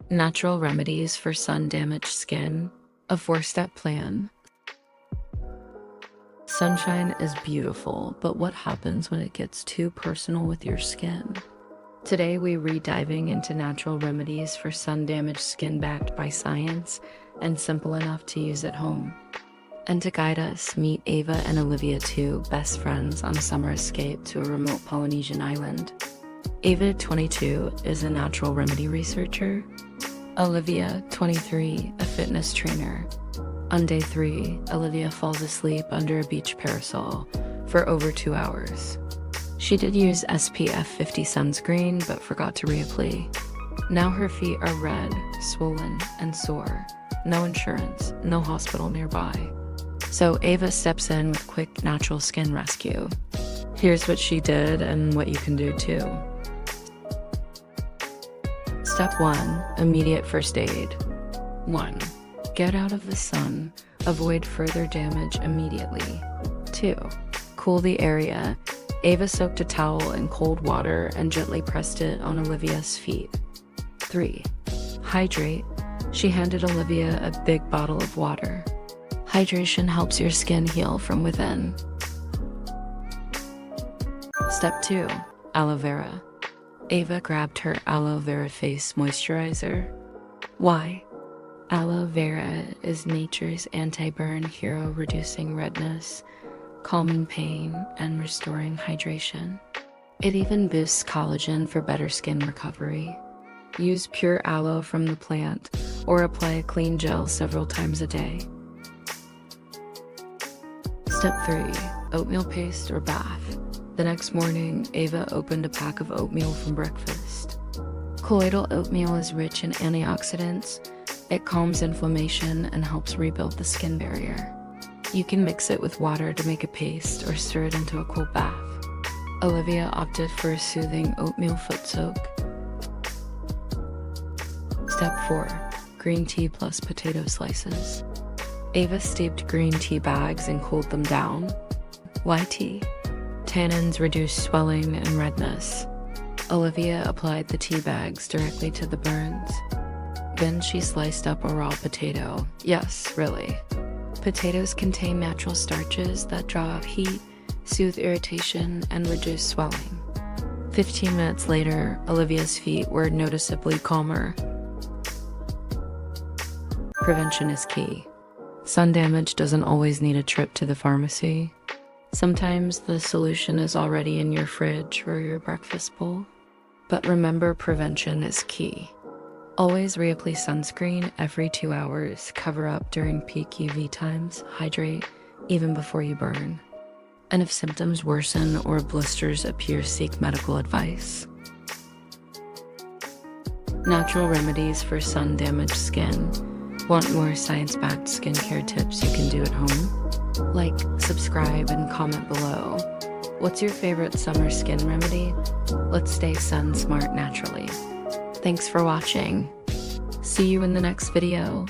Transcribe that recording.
Natural remedies for sun-damaged skin, a 4-step plan. Sunshine is beautiful, but what happens when it gets too personal with your skin? Today we're diving into natural remedies for sun-damaged skin backed by science and simple enough to use at home. And to guide us, meet Ava and Olivia, two best friends on a summer escape to a remote Polynesian island. Ava, 22, is a natural remedy researcher. Olivia, 23, a fitness trainer. On day 3, Olivia falls asleep under a beach parasol for over 2 hours. She did use SPF 50 sunscreen, but forgot to reapply. Now her feet are red, swollen, and sore. No insurance, no hospital nearby. So Ava steps in with quick natural skin rescue. Here's what she did and what you can do too. Step 1. Immediate first aid. 1. Get out of the sun. Avoid further damage immediately. 2. Cool the area. Ava soaked a towel in cold water and gently pressed it on Olivia's feet. 3. Hydrate. She handed Olivia a big bottle of water. Hydration helps your skin heal from within. Step 2. Aloe vera. Ava grabbed her aloe vera face moisturizer. Why? Aloe vera is nature's anti-burn hero, reducing redness, calming pain, and restoring hydration. It even boosts collagen for better skin recovery. Use pure aloe from the plant or apply a clean gel several times a day. Step 3. Oatmeal paste or bath. The next morning, Ava opened a pack of oatmeal from breakfast. Colloidal oatmeal is rich in antioxidants. It calms inflammation and helps rebuild the skin barrier. You can mix it with water to make a paste or stir it into a cool bath. Olivia opted for a soothing oatmeal foot soak. Step 4. Green tea plus potato slices. Ava steeped green tea bags and cooled them down. Why tea? Tannins reduce swelling and redness. Olivia applied the tea bags directly to the burns. Then she sliced up a raw potato. Yes, really. Potatoes contain natural starches that draw out heat, soothe irritation, and reduce swelling. 15 minutes later, Olivia's feet were noticeably calmer. Prevention is key. Sun damage doesn't always need a trip to the pharmacy. Sometimes the solution is already in your fridge or your breakfast bowl. But remember, prevention is key. Always reapply sunscreen every 2 hours, cover up during peak UV times, hydrate even before you burn. And if symptoms worsen or blisters appear, seek medical advice. Natural remedies for sun-damaged skin. Want more science-backed skincare tips you can do at home? Like, subscribe, and comment below. What's your favorite summer skin remedy? Let's stay sun smart naturally. Thanks for watching. See you in the next video.